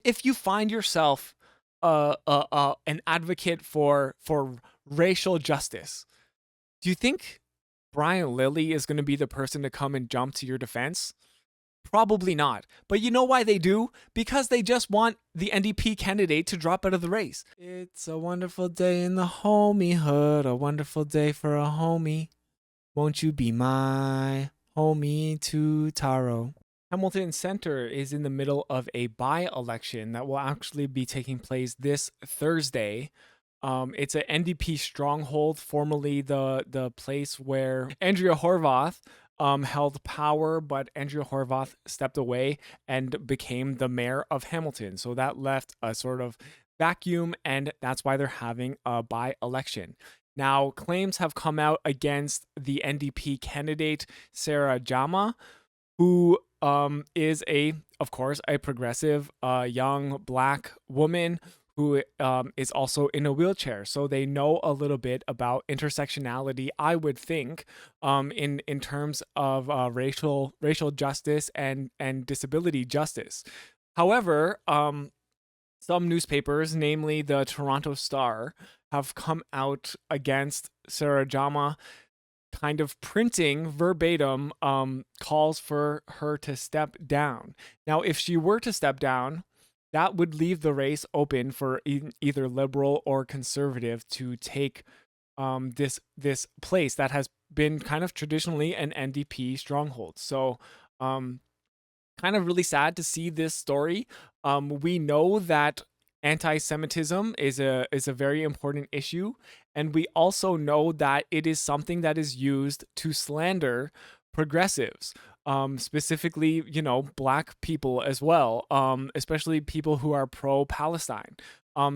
if you find yourself an advocate for racial justice, do you think Brian Lilly is going to be the person to come and jump to your defense? Probably not. But you know why they do? Because they just want the NDP candidate to drop out of the race. It's a wonderful day in the homiehood, a wonderful day for a homie. Won't you be my homie to Taro? Hamilton Center is in the middle of a by-election that will actually be taking place this Thursday. It's an NDP stronghold, formerly the place where Andrea Horwath held power, but Andrea Horwath stepped away and became the mayor of Hamilton. So that left a sort of vacuum, and that's why they're having a by-election. Now, claims have come out against the NDP candidate, Sarah Jama, who is of course, a progressive young black woman who is also in a wheelchair. So they know a little bit about intersectionality, I would think, in terms of racial justice and disability justice. However, some newspapers, namely the Toronto Star, have come out against Sarah Jama, kind of printing verbatim calls for her to step down. Now, if she were to step down, that would leave the race open for either liberal or conservative to take this place that has been kind of traditionally an NDP stronghold. So, kind of really sad to see this story. We know that anti-Semitism is a very important issue, and we also know that it is something that is used to slander progressives, specifically, black people as well, especially people who are pro-Palestine.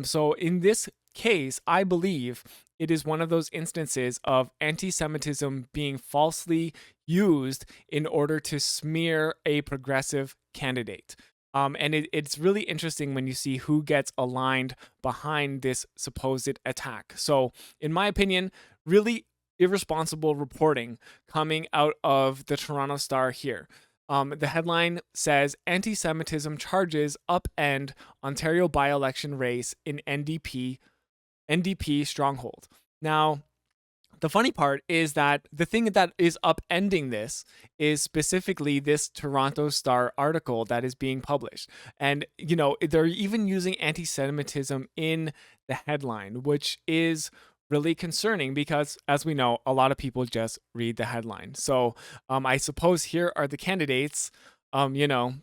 So in this case, I believe it is one of those instances of anti-Semitism being falsely used in order to smear a progressive candidate. And it's really interesting when you see who gets aligned behind this supposed attack. So, in my opinion, really irresponsible reporting coming out of the Toronto Star here. The headline says anti-Semitism charges upend Ontario by-election race in NDP stronghold. Now, the funny part is that the thing that is upending this is specifically this Toronto Star article that is being published. And, they're even using anti Semitism in the headline, which is really concerning because, as we know, a lot of people just read the headline. So I suppose here are the candidates,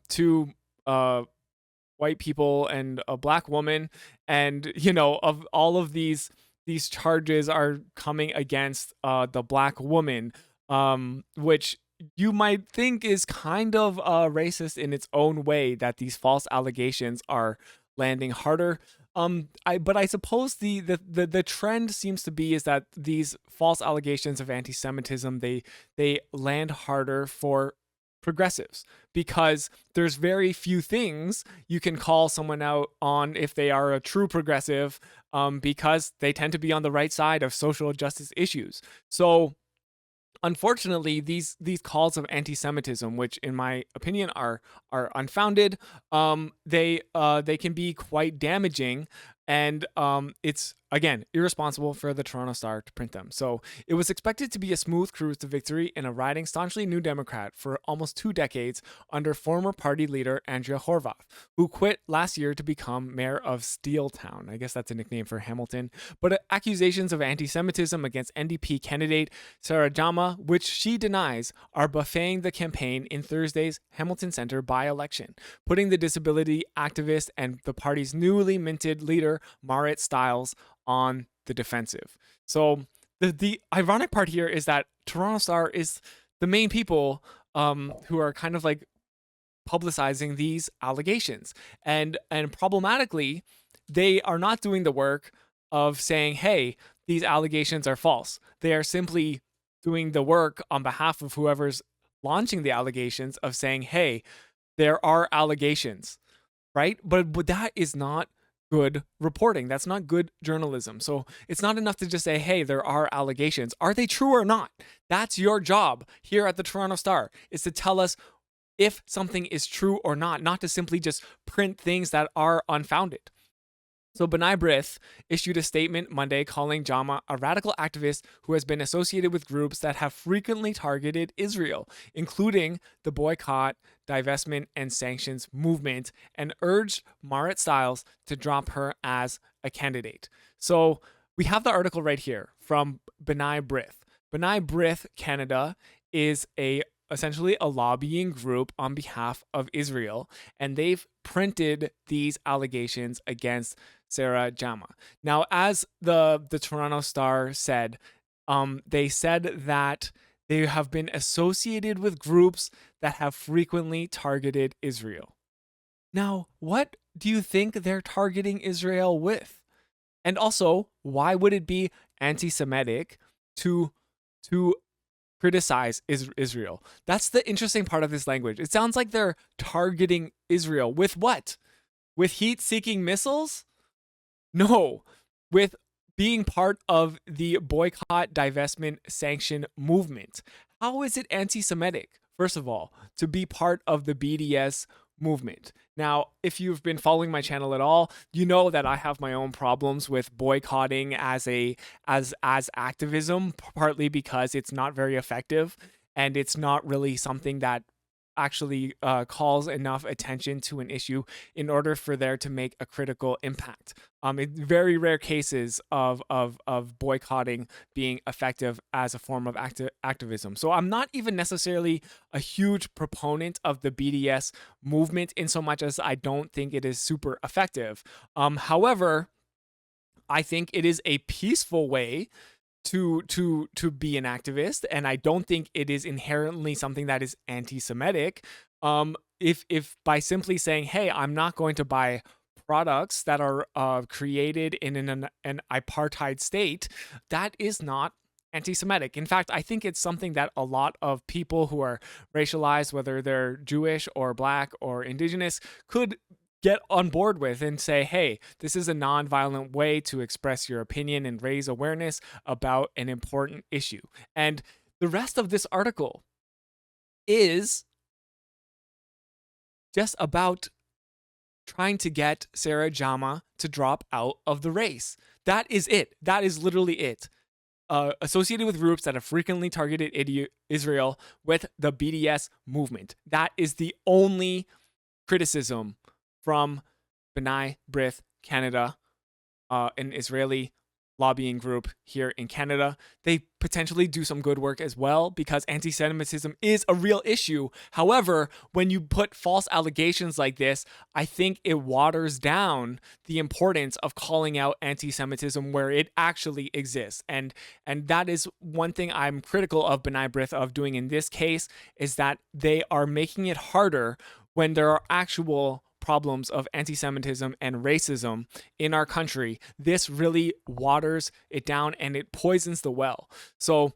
two white people and a black woman, and of all of these charges are coming against the black woman, which you might think is kind of racist in its own way, that these false allegations are landing harder. But I suppose the trend seems to be is that these false allegations of anti-Semitism, they land harder for progressives, because there's very few things you can call someone out on if they are a true progressive, because they tend to be on the right side of social justice issues. So unfortunately, these calls of anti-Semitism, which in my opinion are unfounded, they can be quite damaging, and it's again irresponsible for the Toronto Star to print them. So it was expected to be a smooth cruise to victory in a riding staunchly New Democrat for almost 2 decades under former party leader Andrea Horwath, who quit last year to become mayor of Steeltown. I guess that's a nickname for Hamilton. But accusations of anti-Semitism against NDP candidate Sarah Jama, which she denies, are buffeting the campaign in Thursday's Hamilton Center by-election, putting the disability activist and the party's newly minted leader, Marit Stiles, on the defensive. So the ironic part here is that Toronto Star is the main people who are kind of like publicizing these allegations, and problematically, they are not doing the work of saying, hey, these allegations are false. They are simply doing the work on behalf of whoever's launching the allegations of saying, hey, there are allegations, right? But that is not good reporting. That's not good journalism. So it's not enough to just say, hey, there are allegations. Are they true or not? That's your job here at the Toronto Star, is to tell us if something is true or not to simply just print things that are unfounded. So Brith issued a statement Monday calling Jama a radical activist who has been associated with groups that have frequently targeted Israel, including the boycott, divestment, and sanctions movement, and urged Marit Stiles to drop her as a candidate. So we have the article right here from Brith. Brith Canada is essentially a lobbying group on behalf of Israel, and they've printed these allegations against Sarah Jama. Now, as the Toronto Star said, they said that they have been associated with groups that have frequently targeted Israel. Now, what do you think they're targeting Israel with? And also, why would it be anti-Semitic to criticize Israel? That's the interesting part of this language. It sounds like they're targeting Israel with what? With heat-seeking missiles? No, with being part of the boycott, divestment, sanction movement. How is it anti-Semitic, first of all, to be part of the BDS movement? Now, if you've been following my channel at all, you know that I have my own problems with boycotting as activism, partly because it's not very effective and it's not really something that actually calls enough attention to an issue in order for there to make a critical impact. In very rare cases of boycotting being effective as a form of activism. So I'm not even necessarily a huge proponent of the BDS movement in so much as I don't think it is super effective. However, I think it is a peaceful way to be an activist, and I don't think it is inherently something that is anti-Semitic. If by simply saying, hey, I'm not going to buy products that are created in an apartheid state, that is not anti-Semitic. In fact, I think it's something that a lot of people who are racialized, whether they're Jewish or Black or Indigenous, could get on board with and say, hey, this is a non-violent way to express your opinion and raise awareness about an important issue. And the rest of this article is just about trying to get Sarah Jama to drop out of the race. That is it. That is literally it. Associated with groups that have frequently targeted Israel with the BDS movement. That is the only criticism from B'nai Brith Canada, an Israeli lobbying group here in Canada. They potentially do some good work as well because anti-Semitism is a real issue. However, when you put false allegations like this, I think it waters down the importance of calling out anti-Semitism where it actually exists. And that is one thing I'm critical of B'nai Brith of doing in this case, is that they are making it harder when there are actual problems of anti-Semitism and racism in our country. This really waters it down and it poisons the well. So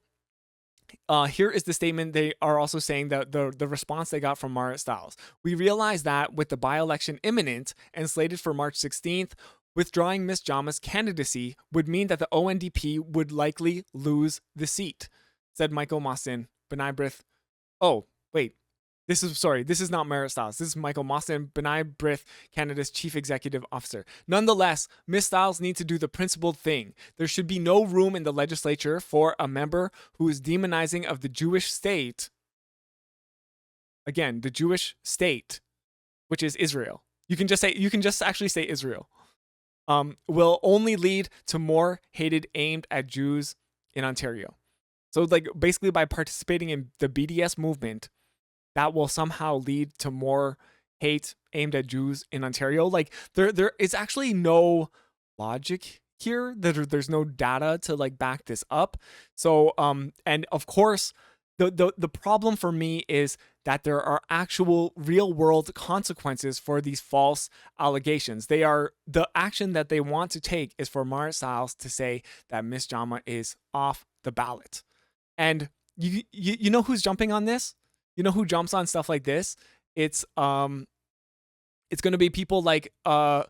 here is the statement. They are also saying that the response they got from Marit Stiles. We realize that with the by-election imminent and slated for March 16th, withdrawing Ms. Jama's candidacy would mean that the ONDP would likely lose the seat, said Michael Mawson, B'nai Brith. Oh, wait. This is not Marit Stiles. This is Michael Mawson, B'nai Brith, Canada's Chief Executive Officer. Nonetheless, Ms. Stiles needs to do the principled thing. There should be no room in the legislature for a member who is demonizing of the Jewish state. Again, the Jewish state, which is Israel. You can just actually say Israel. Will only lead to more hatred aimed at Jews in Ontario. So like basically by participating in the BDS movement, that will somehow lead to more hate aimed at Jews in Ontario. Like there is actually no logic here. There's no data to like back this up. So and of course the problem for me is that there are actual real world consequences for these false allegations. The action that they want to take is for Marit Stiles to say that Miss Jama is off the ballot. And you know who's jumping on this? You know who jumps on stuff like this? It's going to be people like Brian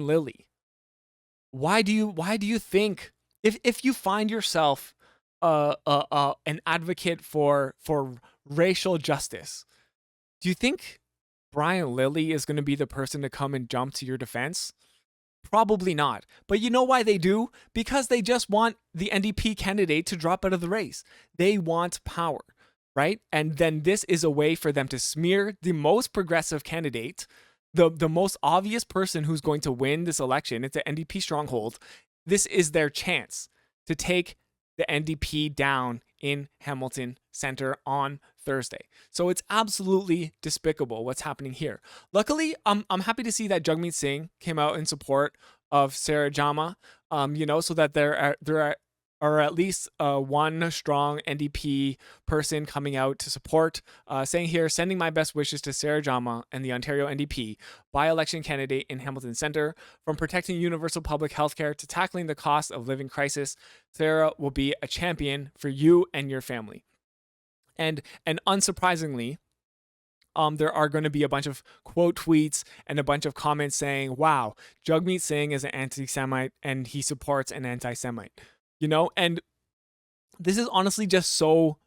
Lilly. Why do you think if you find yourself an advocate for racial justice, Do you think Brian Lilly is going to be the person to come and jump to your defense? Probably not. But you know why they do? Because they just want the NDP candidate to drop out of the race. They want power, right? And then this is a way for them to smear the most progressive candidate, the most obvious person who's going to win this election. It's an NDP stronghold. This is their chance to take the NDP down in Hamilton Center on Thursday. So it's absolutely despicable what's happening here. Luckily, I'm happy to see that Jagmeet Singh came out in support of Sarah Jama, so that there are at least one strong NDP person coming out to support, saying here, sending my best wishes to Sarah Jama and the Ontario NDP, by-election candidate in Hamilton Centre. From protecting universal public health care to tackling the cost of living crisis, Sarah will be a champion for you and your family. And unsurprisingly, there are going to be a bunch of quote tweets and a bunch of comments saying, wow, Jagmeet Singh is an anti-Semite and he supports an anti-Semite. And this is honestly just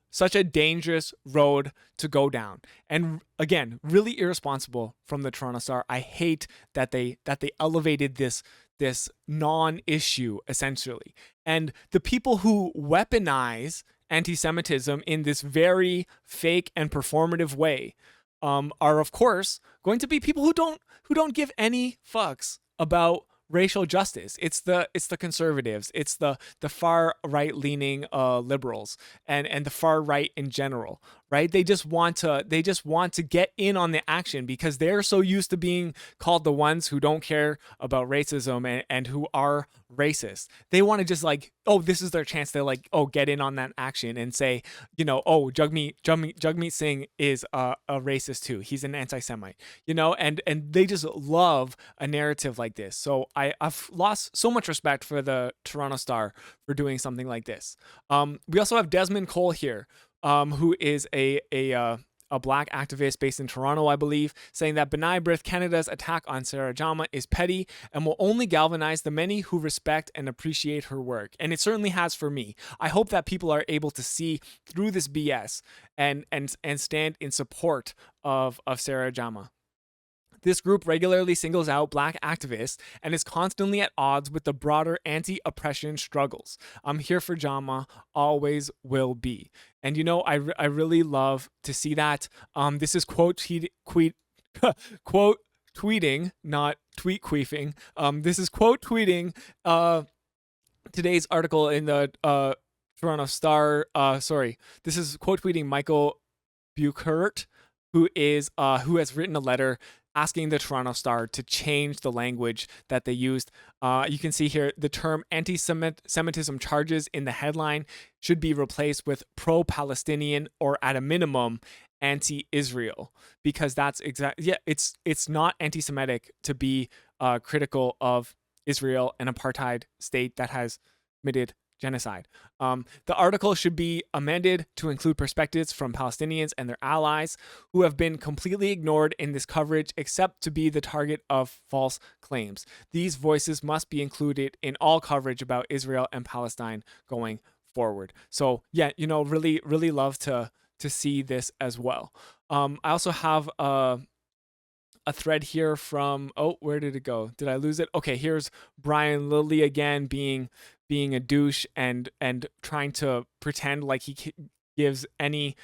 such a dangerous road to go down. And again, really irresponsible from the Toronto Star. I hate that they elevated this non-issue essentially. And the people who weaponize anti-Semitism in this very fake and performative way are of course going to be people who don't give any fucks about racial justice. It's the conservatives, it's the far right leaning liberals and the far right in general, right? They just want to get in on the action because they're so used to being called the ones who don't care about racism and who are racist. They want to just this is their chance to get in on that action and say, Jagmeet Singh is a racist too. He's an anti-Semite, and they just love a narrative like this. So I've lost so much respect for the Toronto Star for doing something like this. We also have Desmond Cole here, who is a black activist based in Toronto, I believe, saying that B'nai Brith Canada's attack on Sarah Jama is petty and will only galvanize the many who respect and appreciate her work. And it certainly has for me. I hope that people are able to see through this BS and stand in support of Sarah Jama. This group regularly singles out black activists and is constantly at odds with the broader anti-oppression struggles. I'm here for Jama, always will be. And I really love to see that. This is quote tweeting, not tweet queefing. This is quote tweeting today's article in the Toronto Star. This is quote tweeting Michael Buchert, who has written a letter asking the Toronto Star to change the language that they used. You can see here the term anti-Semitism charges in the headline should be replaced with pro-Palestinian or at a minimum anti-Israel, because that's it's not anti-Semitic to be critical of Israel, an apartheid state that has committed genocide. The article should be amended to include perspectives from Palestinians and their allies who have been completely ignored in this coverage except to be the target of false claims. These voices must be included in all coverage about Israel and Palestine going forward. So really, really love to see this as well. I also have a thread here from, where did it go? Did I lose it? Okay, here's Brian Lilly again being a douche and trying to pretend like he gives any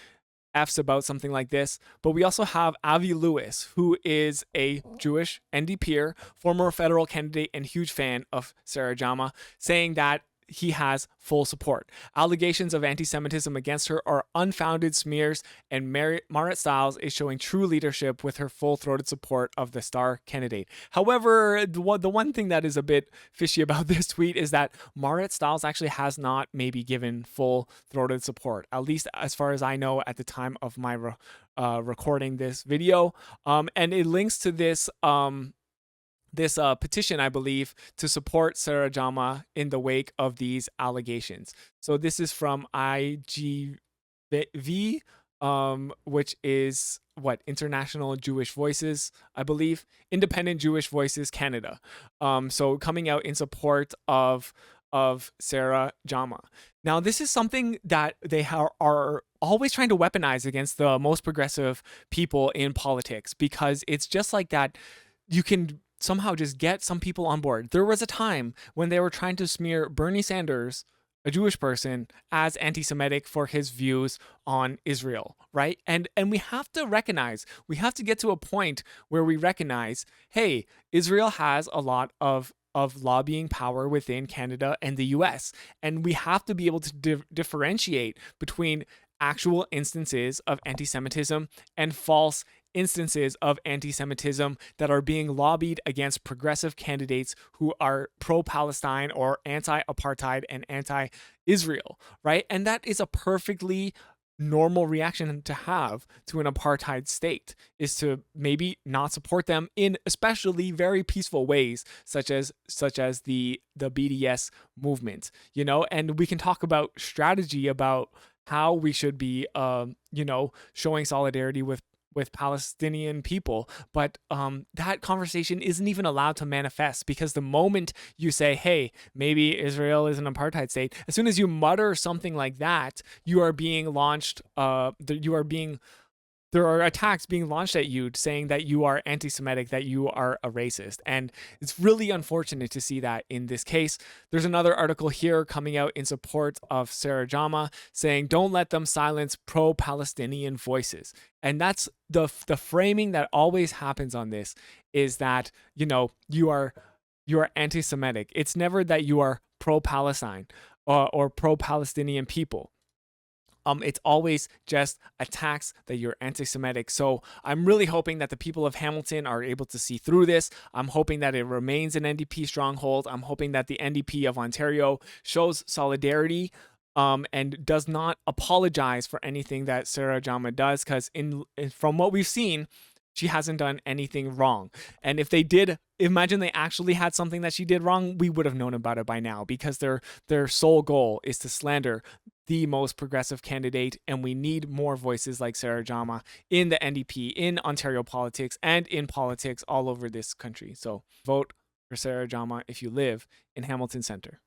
F's about something like this. But we also have Avi Lewis, who is a Jewish NDPer, former federal candidate and huge fan of Sarah Jama, saying that he has full support. Allegations of anti-Semitism against her are unfounded smears, and Marit Stiles is showing true leadership with her full-throated support of the Star candidate. However, the one thing that is a bit fishy about this tweet is that Marit Stiles actually has not maybe given full-throated support, at least as far as I know at the time of my recording this video. And it links to this petition, I believe, to support Sarah Jama in the wake of these allegations. So this is from IGV, which is International Jewish Voices, I believe, Independent Jewish Voices Canada. So coming out in support of of Sarah Jama. Now, this is something that they are always trying to weaponize against the most progressive people in politics, because it's just like that. You can somehow just get some people on board. There was a time when they were trying to smear Bernie Sanders, a Jewish person, as anti-Semitic for his views on Israel, right? And we have to recognize, we have to get to a point where we recognize, hey, Israel has a lot of lobbying power within Canada and the US. And we have to be able to differentiate between actual instances of anti-Semitism and false instances of anti-Semitism that are being lobbied against progressive candidates who are pro-Palestine or anti-apartheid and anti-Israel, right? And that is a perfectly normal reaction to have to an apartheid state, is to maybe not support them in especially very peaceful ways, such as the BDS movement, and we can talk about strategy about how we should be showing solidarity with Palestinian people. But that conversation isn't even allowed to manifest, because the moment you say, hey, maybe Israel is an apartheid state, as soon as you mutter something like that, you are being launched, there are attacks being launched at you saying that you are anti-Semitic, that you are a racist. And it's really unfortunate to see that in this case. There's another article here coming out in support of Sarah Jama saying, don't let them silence pro-Palestinian voices. And that's the framing that always happens on this, is that, you are anti-Semitic. It's never that you are pro-Palestine or pro-Palestinian people. It's always just attacks that you're anti-Semitic. So I'm really hoping that the people of Hamilton are able to see through this. I'm hoping that it remains an NDP stronghold. I'm hoping that the NDP of Ontario shows solidarity and does not apologize for anything that Sarah Jama does, because from what we've seen, she hasn't done anything wrong. And if they did, imagine they actually had something that she did wrong, we would have known about it by now, because their sole goal is to slander the most progressive candidate. And we need more voices like Sarah Jama in the NDP, in Ontario politics, and in politics all over this country. So vote for Sarah Jama if you live in Hamilton Centre.